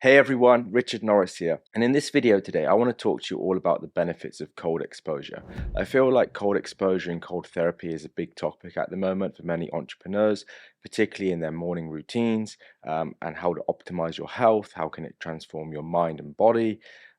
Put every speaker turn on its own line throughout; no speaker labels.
Hey everyone, Richard Norris here, and in this video today I want to talk to you all about the benefits of cold exposure. I feel like cold exposure and cold therapy is a big topic at the moment for many entrepreneurs, particularly in their morning routines, and how to optimize your health, how can it transform your mind and body.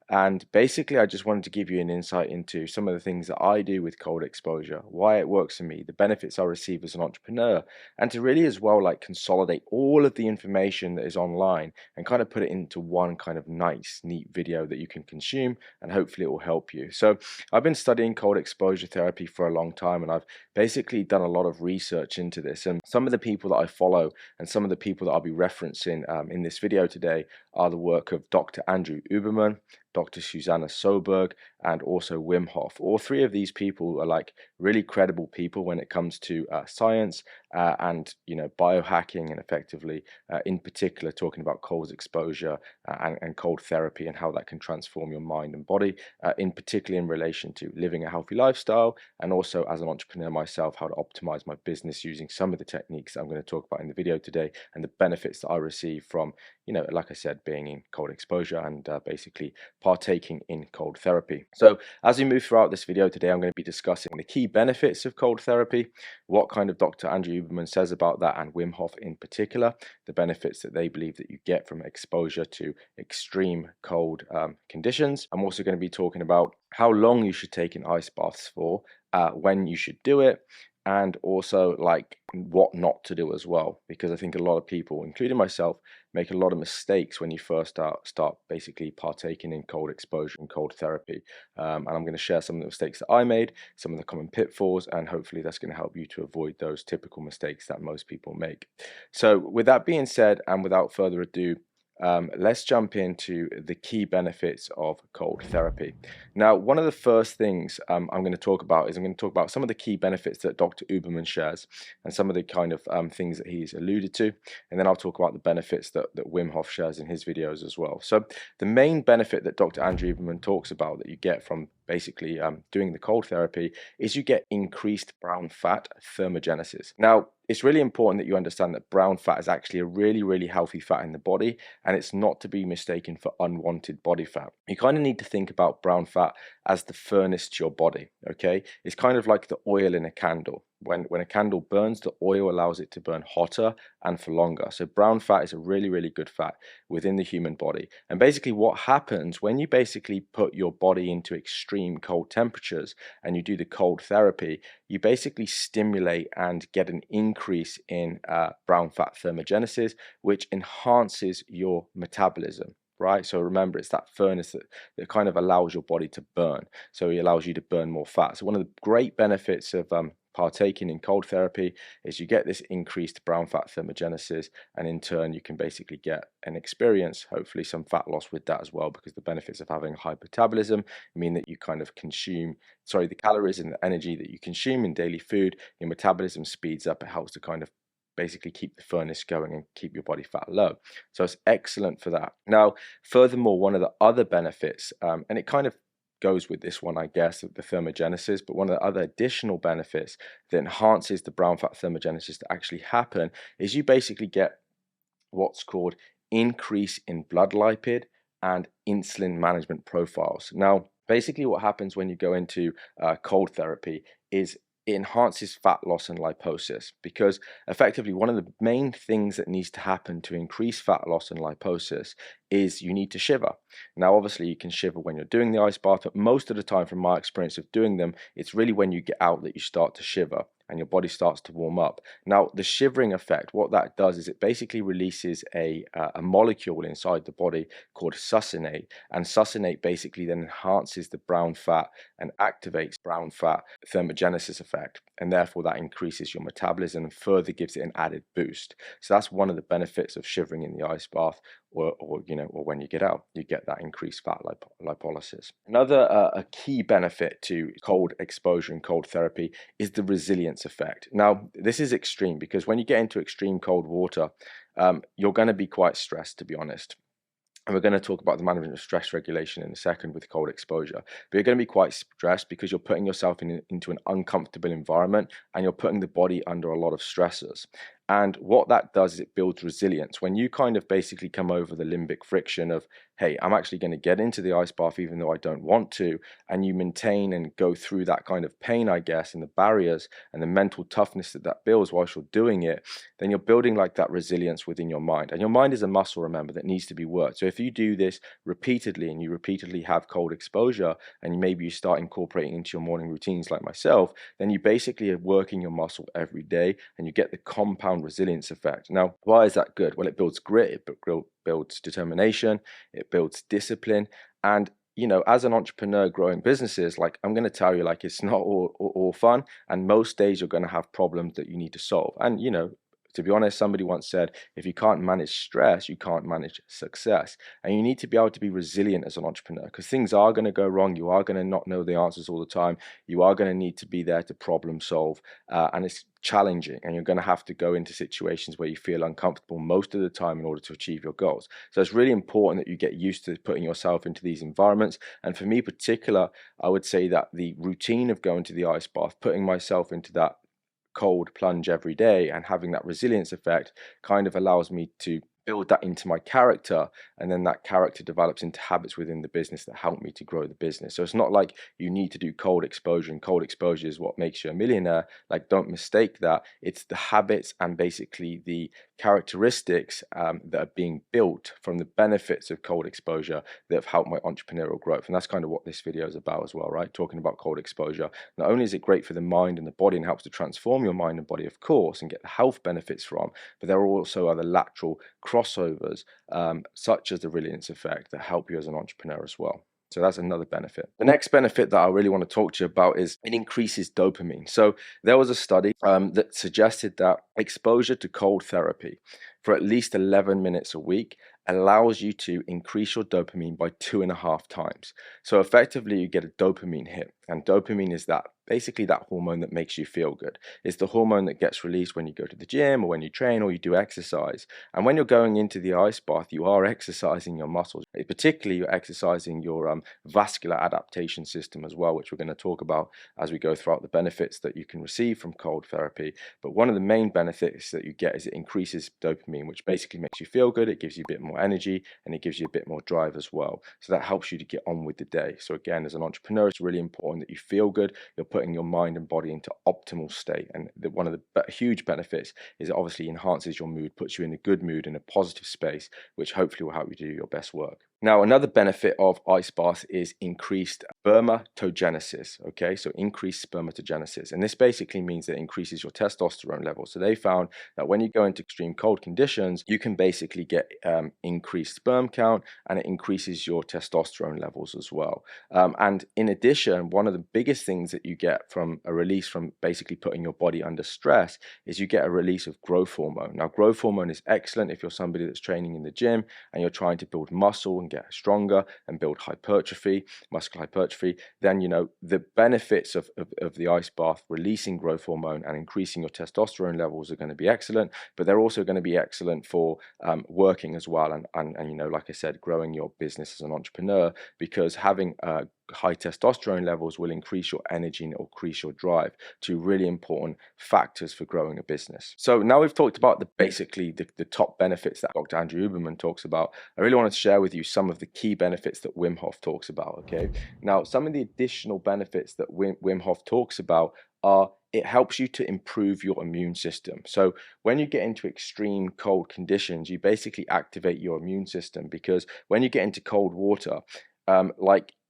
And basically, I just wanted to give you an insight into some of the things that I do with cold exposure, why it works for me, the benefits I receive as an entrepreneur, and to really as well like consolidate all of the information that is online and kind of put it into one kind of nice, neat video that you can consume, and hopefully it will help you. So I've been studying cold exposure therapy for a long time, and I've basically done a lot of research into this. And some of the people that I follow and some of the people that I'll be referencing in this video today are the work of Dr. Andrew Huberman, Dr. Susanna Soberg, and also Wim Hof. All three of these people are like really credible people when it comes to science and biohacking, and effectively in particular talking about cold exposure and cold therapy and how that can transform your mind and body, in particular in relation to living a healthy lifestyle, and also as an entrepreneur myself, how to optimize my business using some of the techniques that I'm going to talk about in the video today, and the benefits that I receive from, like I said, being in cold exposure and basically partaking in cold therapy. So as we move throughout this video today, I'm going to be discussing the key benefits of cold therapy, what kind of Dr. Andrew Huberman says about that, and Wim Hof in particular, the benefits that they believe that you get from exposure to extreme cold conditions. I'm also going to be talking about how long you should take in ice baths for, when you should do it, and also like what not to do as well, because I think a lot of people, including myself, make a lot of mistakes when you first start basically partaking in cold exposure and cold therapy. And I'm going to share some of the mistakes that I made, some of the common pitfalls, and hopefully that's going to help you to avoid those typical mistakes that most people make. So with that being said, and without further ado, let's jump into the key benefits of cold therapy. Now, one of the first things I'm going to talk about is I'm going to talk about some of the key benefits that Dr. Huberman shares and some of the kind of things that he's alluded to. And then I'll talk about the benefits that Wim Hof shares in his videos as well. So the main benefit that Dr. Andrew Huberman talks about that you get from basically doing the cold therapy is you get increased brown fat thermogenesis. Now, it's really important that you understand that brown fat is actually a really, really healthy fat in the body, and it's not to be mistaken for unwanted body fat. You kind of need to think about brown fat as the furnace to your body, okay? It's kind of like the oil in a candle. When a candle burns, the oil allows it to burn hotter and for longer. So brown fat is a really, really good fat within the human body. And basically what happens when you basically put your body into extreme cold temperatures and you do the cold therapy, you basically stimulate and get an increase in brown fat thermogenesis, which enhances your metabolism. Right, so remember, it's that furnace that kind of allows your body to burn. So it allows you to burn more fat. So one of the great benefits of partaking in cold therapy is you get this increased brown fat thermogenesis, and in turn you can basically get and experience hopefully some fat loss with that as well, because the benefits of having high metabolism mean that you kind of consume the calories and the energy that you consume in daily food, your metabolism speeds up. It helps to kind of basically keep the furnace going and keep your body fat low. So it's excellent for that. Now, furthermore, one of the other benefits, and it kind of goes with this one, I guess, of the thermogenesis, but one of the other additional benefits that enhances the brown fat thermogenesis to actually happen is you basically get what's called increase in blood lipid and insulin management profiles. Now, basically what happens when you go into cold therapy is it enhances fat loss and liposis, because effectively one of the main things that needs to happen to increase fat loss and liposis is you need to shiver. Now, obviously you can shiver when you're doing the ice bath, but most of the time from my experience of doing them, it's really when you get out that you start to shiver and your body starts to warm up. Now, the shivering effect, what that does is it basically releases a molecule inside the body called succinate, and succinate basically then enhances the brown fat and activates brown fat thermogenesis effect, and therefore that increases your metabolism and further gives it an added boost. So that's one of the benefits of shivering in the ice bath, or when you get out, you get that increased fat lipolysis. Another a key benefit to cold exposure and cold therapy is the resilience effect. Now, this is extreme because when you get into extreme cold water, you're going to be quite stressed, to be honest. And we're going to talk about the management of stress regulation in a second with cold exposure. But you're going to be quite stressed because you're putting yourself into an uncomfortable environment, and you're putting the body under a lot of stressors. And what that does is it builds resilience. When you kind of basically come over the limbic friction of, hey, I'm actually going to get into the ice bath even though I don't want to, and you maintain and go through that kind of pain, I guess, and the barriers and the mental toughness that that builds whilst you're doing it, then you're building like that resilience within your mind. And your mind is a muscle, remember, that needs to be worked. So if you do this repeatedly and you repeatedly have cold exposure, and maybe you start incorporating into your morning routines like myself, then you basically are working your muscle every day and you get the compound resilience effect. Now, why is that good? Well, it builds grit, it builds determination, it builds discipline. And as an entrepreneur growing businesses, like I'm going to tell you, like it's not all fun. And most days you're going to have problems that you need to solve. And, to be honest, somebody once said, if you can't manage stress, you can't manage success. And you need to be able to be resilient as an entrepreneur because things are going to go wrong. You are going to not know the answers all the time. You are going to need to be there to problem solve. And it's challenging, and you're going to have to go into situations where you feel uncomfortable most of the time in order to achieve your goals. So it's really important that you get used to putting yourself into these environments. And for me in particular, I would say that the routine of going to the ice bath, putting myself into that cold plunge every day and having that resilience effect kind of allows me to build that into my character, and then that character develops into habits within the business that help me to grow the business. So it's not like you need to do cold exposure, and cold exposure is what makes you a millionaire. Like, don't mistake that. It's the habits and basically the characteristics that are being built from the benefits of cold exposure that have helped my entrepreneurial growth. And that's kind of what this video is about as well, right? Talking about cold exposure. Not only is it great for the mind and the body and helps to transform your mind and body, of course, and get the health benefits from, but there are also other lateral crossovers, such as the resilience effect, that help you as an entrepreneur as well. So that's another benefit. The next benefit that I really want to talk to you about is it increases dopamine. So there was a study that suggested that exposure to cold therapy for at least 11 minutes a week allows you to increase your dopamine by 2.5 times. So effectively, you get a dopamine hit. And dopamine is basically that hormone that makes you feel good. It's the hormone that gets released when you go to the gym or when you train or you do exercise. And when you're going into the ice bath, you are exercising your muscles. Particularly, you're exercising your vascular adaptation system as well, which we're going to talk about as we go throughout the benefits that you can receive from cold therapy. But one of the main benefits that you get is it increases dopamine, which basically makes you feel good. It gives you a bit more energy and it gives you a bit more drive as well. So that helps you to get on with the day. So again, as an entrepreneur, it's really important that you feel good. You're putting your mind and body into optimal state. And one of the huge benefits is it obviously enhances your mood, puts you in a good mood, in a positive space, which hopefully will help you do your best work. Now, another benefit of ice baths is increased spermatogenesis, okay? So increased spermatogenesis. And this basically means that it increases your testosterone levels. So they found that when you go into extreme cold conditions, you can basically get increased sperm count, and it increases your testosterone levels as well. And in addition, one of the biggest things that you get from a release from basically putting your body under stress is you get a release of growth hormone. Now, growth hormone is excellent if you're somebody that's training in the gym and you're trying to build muscle and get stronger and build hypertrophy, muscular hypertrophy. Then the benefits of the ice bath releasing growth hormone and increasing your testosterone levels are going to be excellent, but they're also going to be excellent for working as well, and like I said, growing your business as an entrepreneur, because having high testosterone levels will increase your energy and it will increase your drive, two really important factors for growing a business. So now we've talked about the top benefits that Dr. Andrew Huberman talks about. I really want to share with you some of the key benefits that Wim Hof talks about, okay? Now, some of the additional benefits that Wim Hof talks about are it helps you to improve your immune system. So when you get into extreme cold conditions, you basically activate your immune system, because when you get into cold water,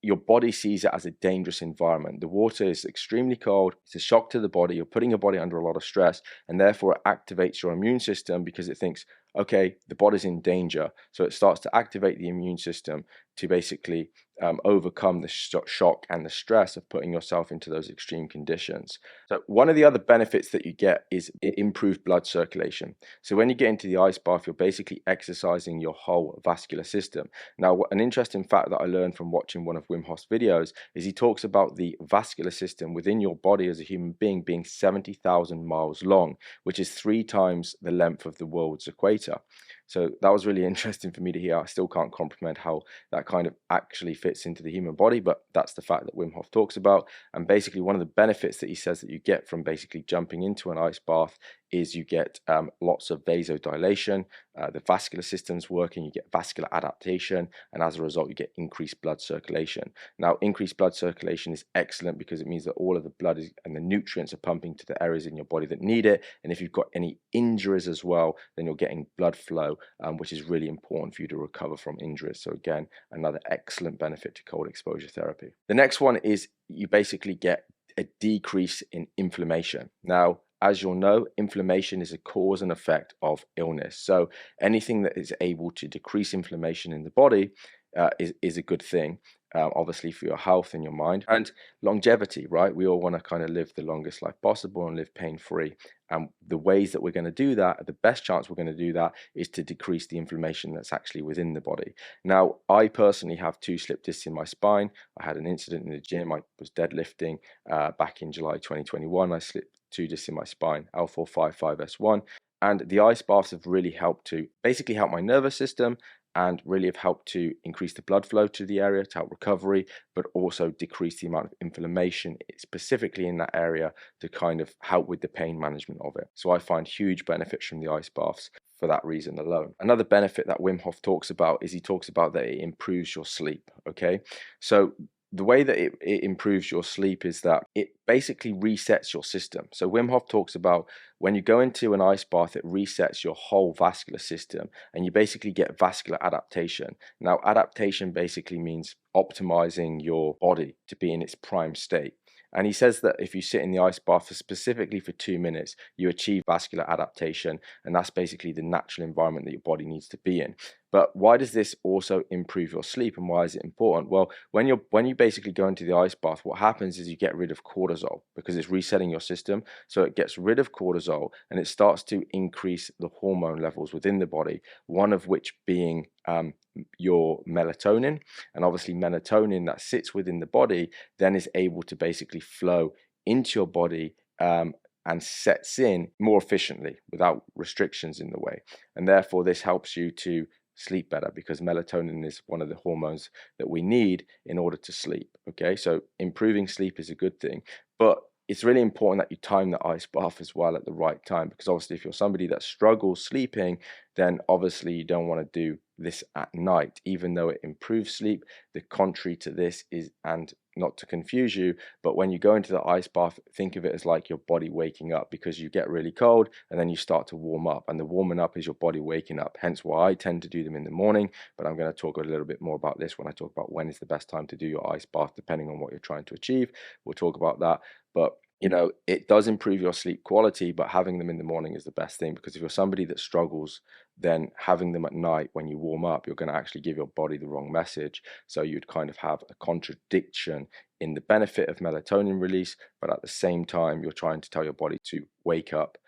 your body sees it as a dangerous environment. The water is extremely cold. It's a shock to the body. You're putting your body under a lot of stress, and therefore it activates your immune system because it thinks, okay, the body's in danger. So it starts to activate the immune system to basically overcome the shock and the stress of putting yourself into those extreme conditions. So one of the other benefits that you get is improved blood circulation. So when you get into the ice bath, you're basically exercising your whole vascular system. Now, an interesting fact that I learned from watching one of Wim Hof's videos is he talks about the vascular system within your body as a human being 70,000 miles long, which is 3 times the length of the world's equator. So that was really interesting for me to hear. I still can't comprehend how that kind of actually fits into the human body, but that's the fact that Wim Hof talks about. And basically one of the benefits that he says that you get from basically jumping into an ice bath is you get lots of vasodilation, the vascular system's working, you get vascular adaptation, and as a result you get increased blood circulation. Now increased blood circulation is excellent because it means that all of the blood and the nutrients are pumping to the areas in your body that need it, and if you've got any injuries as well, then you're getting blood flow, which is really important for you to recover from injuries. So again, another excellent benefit to cold exposure therapy. The next one is you basically get a decrease in inflammation. Now, as you'll know, inflammation is a cause and effect of illness. So anything that is able to decrease inflammation in the body is a good thing, obviously for your health and your mind. And longevity, right? We all want to kind of live the longest life possible and live pain-free. And the ways that we're going to do that, the best chance we're going to do that is to decrease the inflammation that's actually within the body. Now, I personally have 2 slip discs in my spine. I had an incident in the gym. I was deadlifting back in July 2021. I slipped 2 discs in my spine, L455S1. And the ice baths have really helped to basically help my nervous system and really have helped to increase the blood flow to the area to help recovery, but also decrease the amount of inflammation specifically in that area to kind of help with the pain management of it. So I find huge benefits from the ice baths for that reason alone. Another benefit that Wim Hof talks about is he talks about that it improves your sleep, okay? So the way that it improves your sleep is that it basically resets your system. So Wim Hof talks about when you go into an ice bath, it resets your whole vascular system and you basically get vascular adaptation. Now, adaptation basically means optimizing your body to be in its prime state. And he says that if you sit in the ice bath specifically for 2 minutes, you achieve vascular adaptation, and that's basically the natural environment that your body needs to be in. But why does this also improve your sleep, and why is it important? Well, when you basically go into the ice bath, what happens is you get rid of cortisol because it's resetting your system. So it gets rid of cortisol and it starts to increase the hormone levels within the body, one of which being your melatonin. And obviously melatonin that sits within the body then is able to basically flow into your body and sets in more efficiently without restrictions in the way. And therefore this helps you to sleep better because melatonin is one of the hormones that we need in order to sleep. Okay, so improving sleep is a good thing, but it's really important that you time the ice bath as well at the right time, because obviously if you're somebody that struggles sleeping, then obviously you don't want to do this at night, even though it improves sleep. The contrary to this is, and not to confuse you, but when you go into the ice bath, think of it as like your body waking up, because you get really cold and then you start to warm up, and the warming up is your body waking up. Hence why I tend to do them in the morning, but I'm going to talk a little bit more about this when I talk about when is the best time to do your ice bath, depending on what you're trying to achieve. We'll talk about that. But you know, it does improve your sleep quality, but having them in the morning is the best thing, because if you're somebody that struggles, then having them at night when you warm up, you're going to actually give your body the wrong message. So you'd kind of have a contradiction in the benefit of melatonin release, but at the same time, you're trying to tell your body to wake up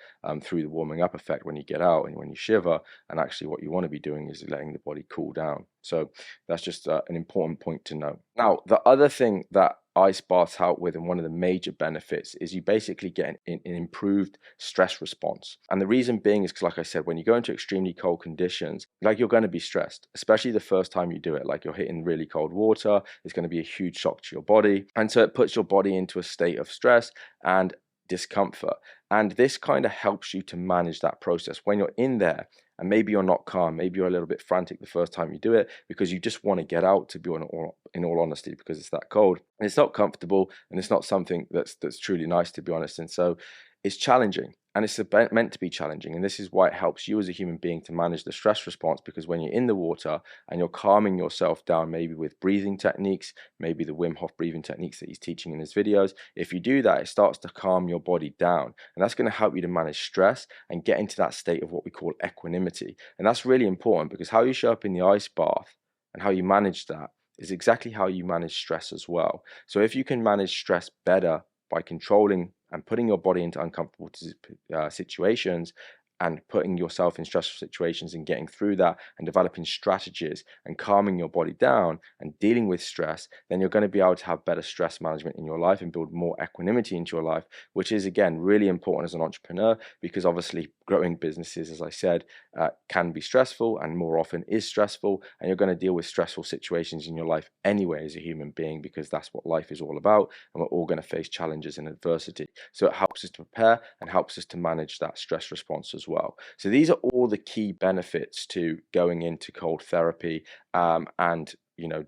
through the warming up effect when you get out and when you shiver. And actually what you want to be doing is letting the body cool down. So that's just an important point to know. Now, the other thing that ice baths help with, and one of the major benefits, is you basically get an improved stress response. And the reason being is because, like I said, when you go into extremely cold conditions, like, you're going to be stressed, especially the first time you do it. Like, you're hitting really cold water, it's going to be a huge shock to your body, and so it puts your body into a state of stress and discomfort. And this kind of helps you to manage that process when you're in there. And maybe you're not calm, maybe you're a little bit frantic the first time you do it because you just want to get out, to be in all honesty, because it's that cold and it's not comfortable and it's not something that's truly nice, to be honest. And so it's challenging, and it's meant to be challenging. And this is why it helps you as a human being to manage the stress response, because when you're in the water and you're calming yourself down, maybe with breathing techniques, maybe the Wim Hof breathing techniques that he's teaching in his videos, if you do that, it starts to calm your body down. And that's going to help you to manage stress and get into that state of what we call equanimity. And that's really important, because how you show up in the ice bath and how you manage that is exactly how you manage stress as well. So if you can manage stress better by controlling and putting your body into uncomfortable situations and putting yourself in stressful situations and getting through that and developing strategies and calming your body down and dealing with stress, then you're going to be able to have better stress management in your life and build more equanimity into your life, which is, again, really important as an entrepreneur, because obviously growing businesses, as I said, can be stressful and more often is stressful, and you're going to deal with stressful situations in your life anyway as a human being, because that's what life is all about, and we're all going to face challenges and adversity. So it helps us to prepare and helps us to manage that stress response as well. So these are all the key benefits to going into cold therapy and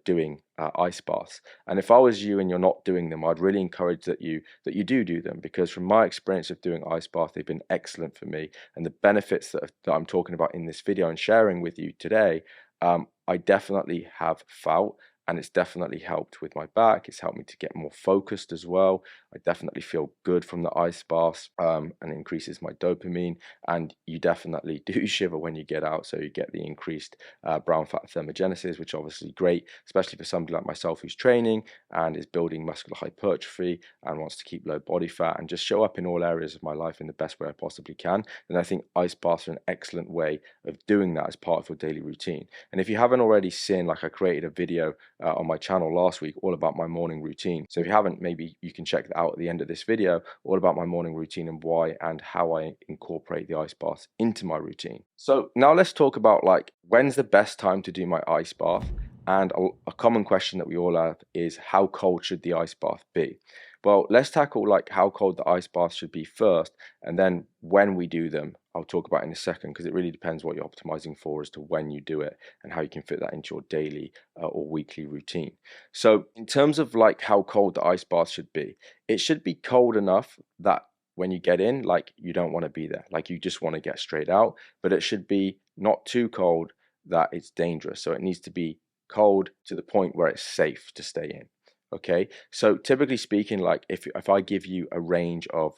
doing ice baths. And if I was you and you're not doing them, I'd really encourage that you do them, because from my experience of doing ice bath, they've been excellent for me. And the benefits that I'm talking about in this video and sharing with you today, I definitely have felt, and it's definitely helped with my back. It's helped me to get more focused as well. I definitely feel good from the ice baths, and increases my dopamine. And you definitely do shiver when you get out, so you get the increased brown fat thermogenesis, which is obviously great, especially for somebody like myself who's training and is building muscular hypertrophy and wants to keep low body fat and just show up in all areas of my life in the best way I possibly can. And I think ice baths are an excellent way of doing that as part of your daily routine. And if you haven't already seen, like, I created a video on my channel last week all about my morning routine. So if you haven't, maybe you can check that out at the end of this video, all about my morning routine and why and how I incorporate the ice bath into my routine. So now let's talk about, like, when's the best time to do my ice bath. And a common question that we all have is, how cold should the ice bath be? Well, let's tackle, like, how cold the ice bath should be first, and then when we do them, I'll talk about in a second, because it really depends what you're optimizing for as to when you do it and how you can fit that into your daily or weekly routine. So in terms of, like, how cold the ice bath should be, it should be cold enough that when you get in, like, you don't want to be there, like, you just want to get straight out, but it should be not too cold that it's dangerous. So it needs to be cold to the point where it's safe to stay in. Okay, so typically speaking, like, if I give you a range of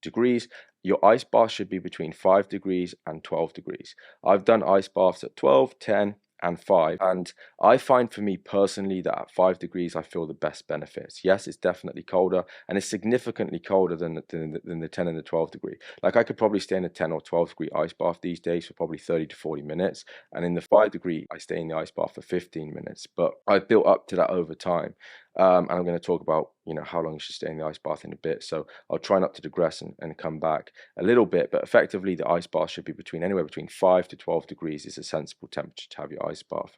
degrees, your ice bath should be between 5 degrees and 12 degrees. I've done ice baths at 12, 10, and 5, and I find, for me personally, that at 5 degrees I feel the best benefits. Yes, it's definitely colder, and it's significantly colder than the 10 and the 12 degree. Like, I could probably stay in a 10 or 12 degree ice bath these days for probably 30 to 40 minutes, and in the 5 degree I stay in the ice bath for 15 minutes, but I've built up to that over time. And I'm going to talk about, how long you should stay in the ice bath in a bit. So I'll try not to digress and come back a little bit, but effectively the ice bath should be anywhere between 5 to 12 degrees is a sensible temperature to have your ice bath.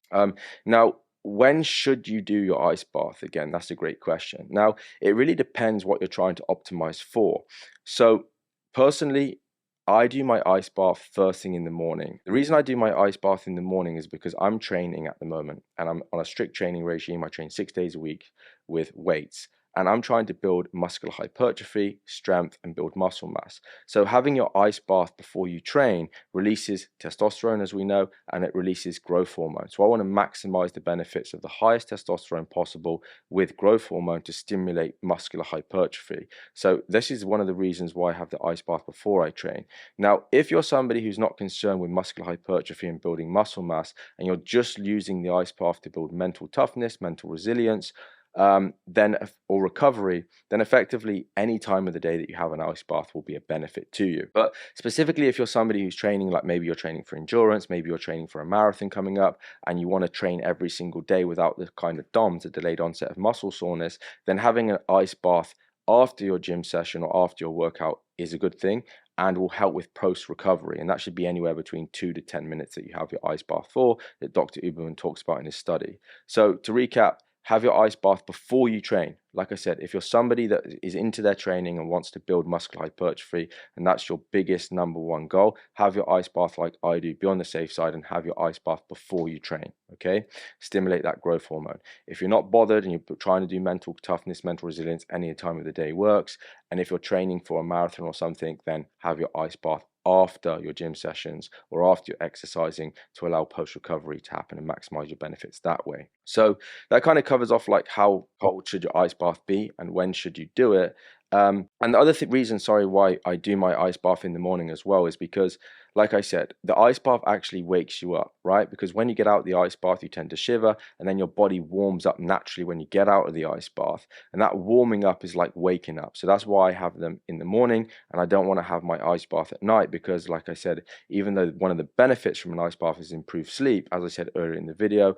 Now, when should you do your ice bath? Again, that's a great question. Now, it really depends what you're trying to optimize for. So personally, I do my ice bath first thing in the morning. The reason I do my ice bath in the morning is because I'm training at the moment, and I'm on a strict training regime. I train 6 days a week with weights, and I'm trying to build muscular hypertrophy, strength, and build muscle mass. So having your ice bath before you train releases testosterone, as we know, and it releases growth hormone. So I want to maximize the benefits of the highest testosterone possible with growth hormone to stimulate muscular hypertrophy. So this is one of the reasons why I have the ice bath before I train. Now, if you're somebody who's not concerned with muscular hypertrophy and building muscle mass, and you're just using the ice bath to build mental toughness, mental resilience, or recovery, then effectively any time of the day that you have an ice bath will be a benefit to you. But specifically, if you're somebody who's training, like maybe you're training for endurance, maybe you're training for a marathon coming up, and you want to train every single day without the kind of DOMS, a delayed onset of muscle soreness, then having an ice bath after your gym session or after your workout is a good thing and will help with post recovery. And that should be anywhere between 2 to 10 minutes that you have your ice bath for, that Dr. Uberman talks about in his study. So to recap, have your ice bath before you train. Like I said, if you're somebody that is into their training and wants to build muscular hypertrophy, and that's your biggest number one goal, have your ice bath like I do, be on the safe side, and have your ice bath before you train, okay? Stimulate that growth hormone. If you're not bothered and you're trying to do mental toughness, mental resilience, any time of the day works. And if you're training for a marathon or something, then have your ice bath after your gym sessions or after you're exercising to allow post-recovery to happen and maximize your benefits that way. So that kind of covers off, like, how cold should your ice bath be and when should you do it. And the other reason, sorry, why I do my ice bath in the morning as well is because, like I said, the ice bath actually wakes you up, right? Because when you get out of the ice bath, you tend to shiver, and then your body warms up naturally when you get out of the ice bath. And that warming up is like waking up. So that's why I have them in the morning, and I don't want to have my ice bath at night because, like I said, even though one of the benefits from an ice bath is improved sleep, as I said earlier in the video,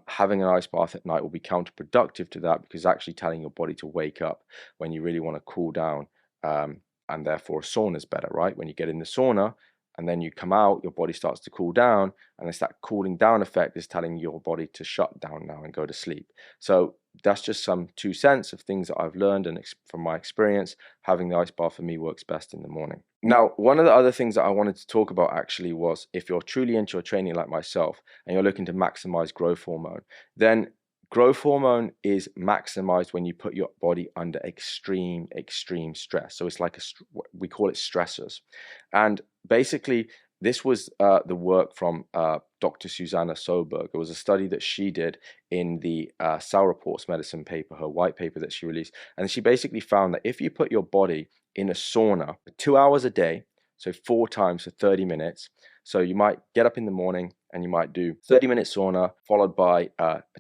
having an ice bath at night will be counterproductive to that because it's actually telling your body to wake up when you really want to cool down, and therefore a sauna is better, right? When you get in the sauna and then you come out, your body starts to cool down, and it's that cooling down effect is telling your body to shut down now and go to sleep. So that's just some 2 cents of things that I've learned, and from my experience, having the ice bath for me works best in the morning. Now, one of the other things that I wanted to talk about actually was, if you're truly into your training like myself and you're looking to maximize growth hormone, then growth hormone is maximized when you put your body under extreme stress. So it's like we call it stressors. And basically, this was the work from Dr. Susanna Soberg. It was a study that she did in the Cell Reports Medicine paper, her white paper that she released. And she basically found that if you put your body in a sauna for 2 hours a day, so 4 times for 30 minutes. So you might get up in the morning and you might do 30-minute sauna followed by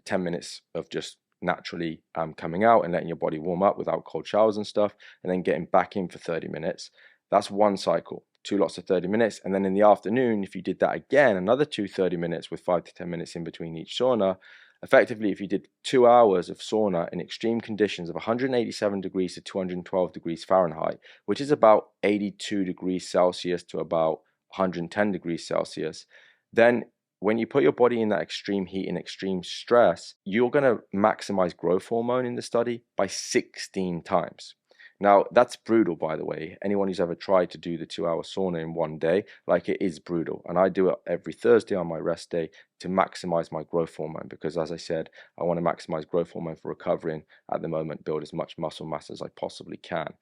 10 minutes of just naturally coming out and letting your body warm up without cold showers and stuff, and then getting back in for 30 minutes. That's one cycle, 2 lots of 30 minutes. And then in the afternoon, if you did that again, another 30 minutes with 5 to 10 minutes in between each sauna, effectively, if you did 2 hours of sauna in extreme conditions of 187 degrees to 212 degrees Fahrenheit, which is about 82 degrees Celsius to about 110 degrees Celsius, then when you put your body in that extreme heat and extreme stress, you're going to maximize growth hormone in the study by 16 times. Now, that's brutal, by the way. Anyone who's ever tried to do the 2-hour sauna in one day, like, it is brutal. And I do it every Thursday on my rest day to maximize my growth hormone because, as I said, I want to maximize growth hormone for recovery and at the moment build as much muscle mass as I possibly can.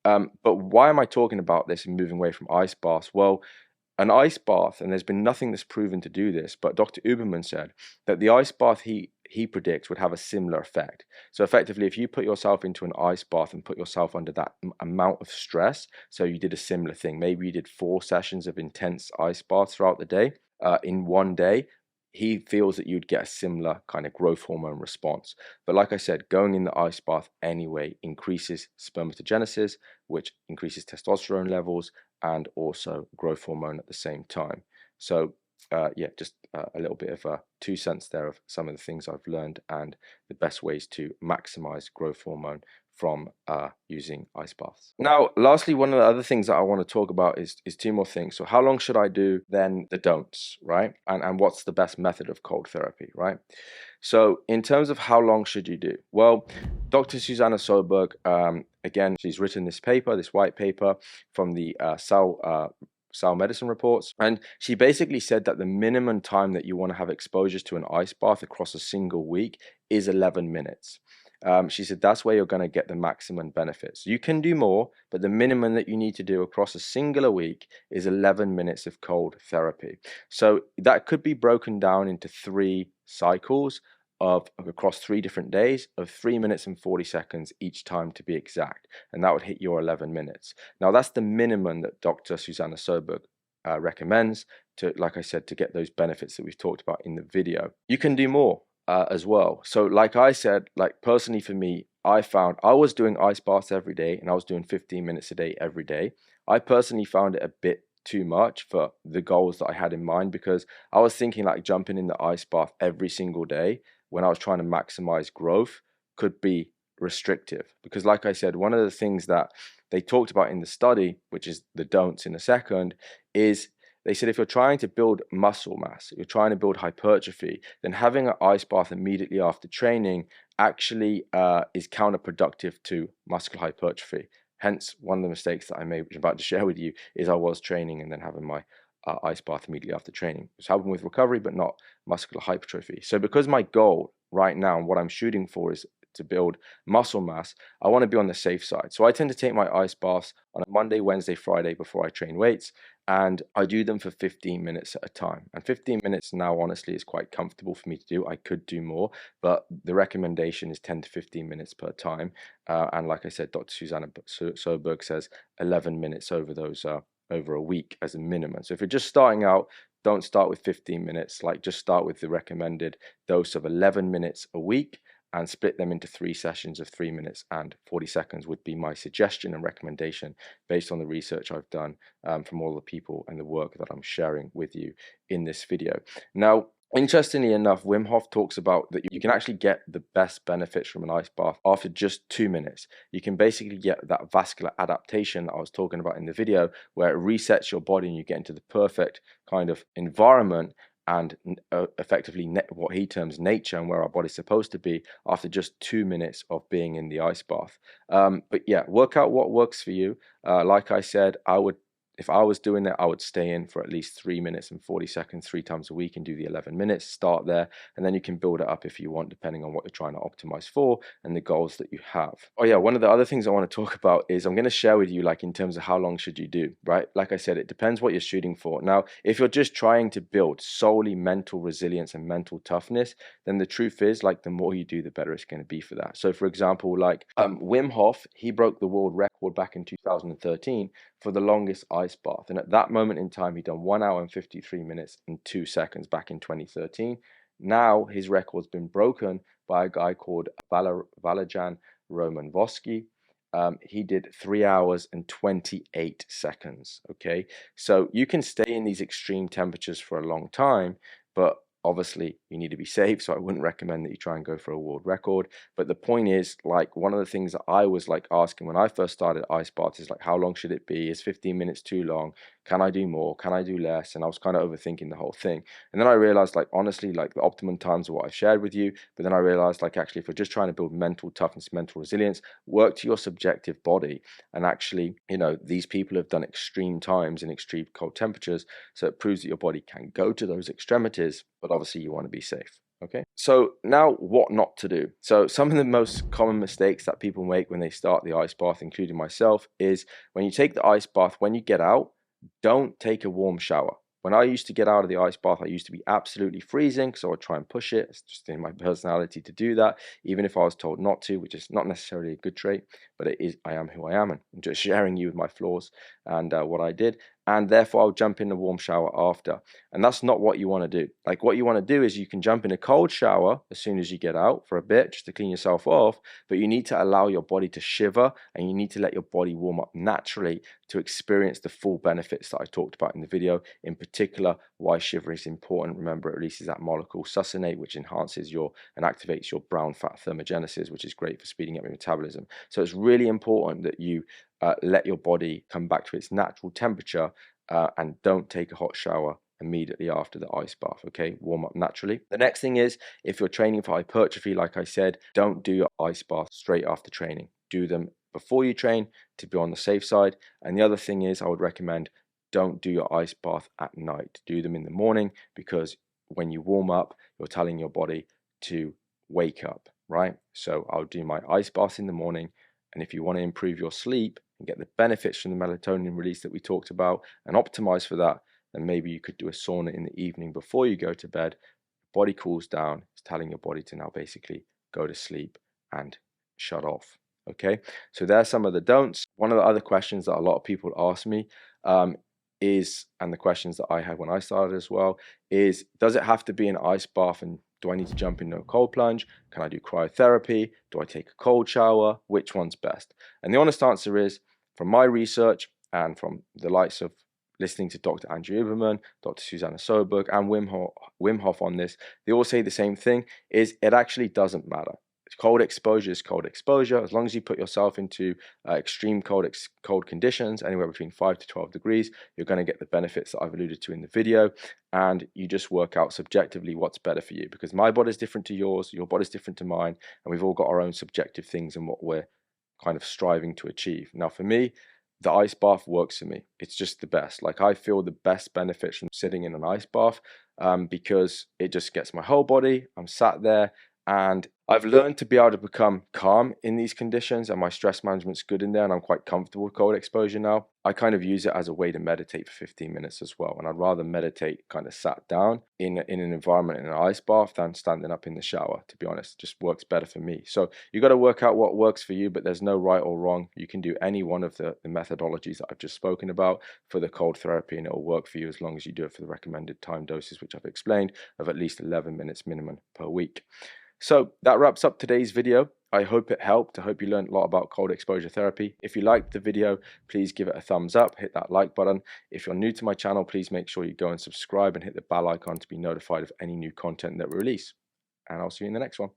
But why am I talking about this and moving away from ice baths? Well, an ice bath, and there's been nothing that's proven to do this, but Dr. Uberman said that the ice bath he predicts would have a similar effect. So effectively, if you put yourself into an ice bath and put yourself under that amount of stress, so you did a similar thing, maybe you did 4 sessions of intense ice baths throughout the day, in one day, he feels that you'd get a similar kind of growth hormone response. But like I said, going in the ice bath anyway increases spermatogenesis, which increases testosterone levels and also growth hormone at the same time. So yeah, just a little bit of 2 cents there of some of the things I've learned and the best ways to maximize growth hormone from using ice baths. Now, lastly, one of the other things that I want to talk about is 2 more things. So how long should I do, then the don'ts, right? And what's the best method of cold therapy, right? So in terms of how long should you do? Well, Dr. Susanna Soberg, again, she's written this paper, this white paper from the Cell Medicine Reports, and she basically said that the minimum time that you want to have exposures to an ice bath across a single week is 11 minutes. She said that's where you're going to get the maximum benefits. You can do more, but the minimum that you need to do across a singular week is 11 minutes of cold therapy. So that could be broken down into 3 cycles of across 3 different days of 3 minutes and 40 seconds each time, to be exact, and that would hit your 11 minutes. Now that's the minimum that Dr. Susanna Soberg recommends to, like I said, to get those benefits that we've talked about in the video. You can do more as well. So like I said, like personally for me, I found I was doing ice baths every day and I was doing 15 minutes a day every day. I personally found it a bit too much for the goals that I had in mind, because I was thinking like jumping in the ice bath every single day when I was trying to maximize growth could be restrictive. Because like I said, one of the things that they talked about in the study, which is the don'ts in a second, is they said if you're trying to build muscle mass, you're trying to build hypertrophy, then having an ice bath immediately after training actually is counterproductive to muscular hypertrophy. Hence, one of the mistakes that I made, which I'm about to share with you, is I was training and then having my ice bath immediately after training. It was helping with recovery, but not muscular hypertrophy. So because my goal right now and what I'm shooting for is to build muscle mass, I want to be on the safe side. So I tend to take my ice baths on a Monday, Wednesday, Friday before I train weights. and I do them for 15 minutes at a time. And 15 minutes now, honestly, is quite comfortable for me to do. I could do more, but the recommendation is 10 to 15 minutes per time. And like I said, Dr. Susanna Soberg says 11 minutes over those over a week as a minimum. So if you're just starting out, don't start with 15 minutes. Like, just start with the recommended dose of 11 minutes a week, and split them into 3 sessions of 3 minutes and 40 seconds would be my suggestion and recommendation based on the research I've done from all the people and the work that I'm sharing with you in this video. Now, interestingly enough, Wim Hof talks about that you can actually get the best benefits from an ice bath after just 2 minutes. You can basically get that vascular adaptation that I was talking about in the video, where it resets your body and you get into the perfect kind of environment and effectively what he terms nature and where our body's supposed to be after just 2 minutes of being in the ice bath. But yeah, work out what works for you. Like I said, if I was doing it, I would stay in for at least 3 minutes and 40 seconds 3 times a week and do the 11 minutes, start there, and then you can build it up if you want, depending on what you're trying to optimize for and the goals that you have. Oh yeah, one of the other things I want to talk about is I'm going to share with you, like, in terms of how long should you do, right? Like I said, it depends what you're shooting for. Now, if you're just trying to build solely mental resilience and mental toughness, then the truth is, like, the more you do, the better it's going to be for that. So for example, like Wim Hof, he broke the world record back in 2013 for the longest ice bath, and at that moment in time he'd done 1 hour and 53 minutes and 2 seconds back in 2013. Now his record's been broken by a guy called Valajan Romanovsky. He did 3 hours and 28 seconds. Okay, so you can stay in these extreme temperatures for a long time, but obviously you need to be safe, so I wouldn't recommend that you try and go for a world record. But the point is, like, one of the things that I was like asking when I first started ice baths is like, how long should it be? Is 15 minutes too long? Can I do more? Can I do less? And I was kind of overthinking the whole thing. And then I realized, like, honestly, like, the optimum times are what I've shared with you. But then I realized, like, actually, if you're just trying to build mental toughness, mental resilience, work to your subjective body. And actually, you know, these people have done extreme times in extreme cold temperatures, so it proves that your body can go to those extremities, but obviously you want to be safe. Okay, so now what not to do. So some of the most common mistakes that people make when they start the ice bath, including myself, is when you take the ice bath, when you get out, don't take a warm shower. When I used to get out of the ice bath, I used to be absolutely freezing, so I'd try and push it. It's just in my personality to do that, even if I was told not to, which is not necessarily a good trait, but it is. I am who I am, and I'm just sharing you with my flaws and what I did. And therefore, I'll jump in a warm shower after. And that's not what you want to do. Like, what you want to do is you can jump in a cold shower as soon as you get out for a bit, just to clean yourself off, but you need to allow your body to shiver, and you need to let your body warm up naturally to experience the full benefits that I talked about in the video. In particular, why shiver is important. Remember, it releases that molecule succinate, which enhances and activates your brown fat thermogenesis, which is great for speeding up your metabolism. So it's really important that you let your body come back to its natural temperature, and don't take a hot shower immediately after the ice bath. Okay, warm up naturally. The next thing is, if you're training for hypertrophy, like I said, don't do your ice bath straight after training. Do them before you train to be on the safe side. And the other thing is, I would recommend, don't do your ice bath at night. Do them in the morning, because when you warm up, you're telling your body to wake up, right? So I'll do my ice bath in the morning. And if you want to improve your sleep and get the benefits from the melatonin release that we talked about and optimize for that, then maybe you could do a sauna in the evening before you go to bed. Body cools down. It's telling your body to now basically go to sleep and shut off. Okay, so there's some of the don'ts. One of the other questions that a lot of people ask me is, and the questions that I had when I started as well, is, does it have to be an ice bath, and do I need to jump into a cold plunge? Can I do cryotherapy? Do I take a cold shower? Which one's best? And the honest answer is, from my research and from the likes of listening to Dr. Andrew Huberman, Dr. Susanna Soberg, and Wim Hof on this, they all say the same thing, is it actually doesn't matter. Cold exposure is cold exposure. As long as you put yourself into extreme cold conditions, anywhere between 5 to 12 degrees, you're going to get the benefits that I've alluded to in the video. And you just work out subjectively what's better for you, because my body's different to yours, your body's different to mine, and we've all got our own subjective things and what we're kind of striving to achieve. Now, for me, the ice bath works for me. It's just the best. Like, I feel the best benefits from sitting in an ice bath because it just gets my whole body. I'm sat there, and I've learned to be able to become calm in these conditions, and my stress management's good in there, and I'm quite comfortable with cold exposure now. I kind of use it as a way to meditate for 15 minutes as well, and I'd rather meditate kind of sat down in an environment in an ice bath than standing up in the shower, to be honest. It just works better for me. So you got to work out what works for you, but there's no right or wrong. You can do any one of the methodologies that I've just spoken about for the cold therapy, and it'll work for you as long as you do it for the recommended time doses, which I've explained, of at least 11 minutes minimum per week. So that wraps up today's video. I hope it helped. I hope you learned a lot about cold exposure therapy. If you liked the video, please give it a thumbs up, hit that like button. If you're new to my channel, please make sure you go and subscribe and hit the bell icon to be notified of any new content that we release. And I'll see you in the next one.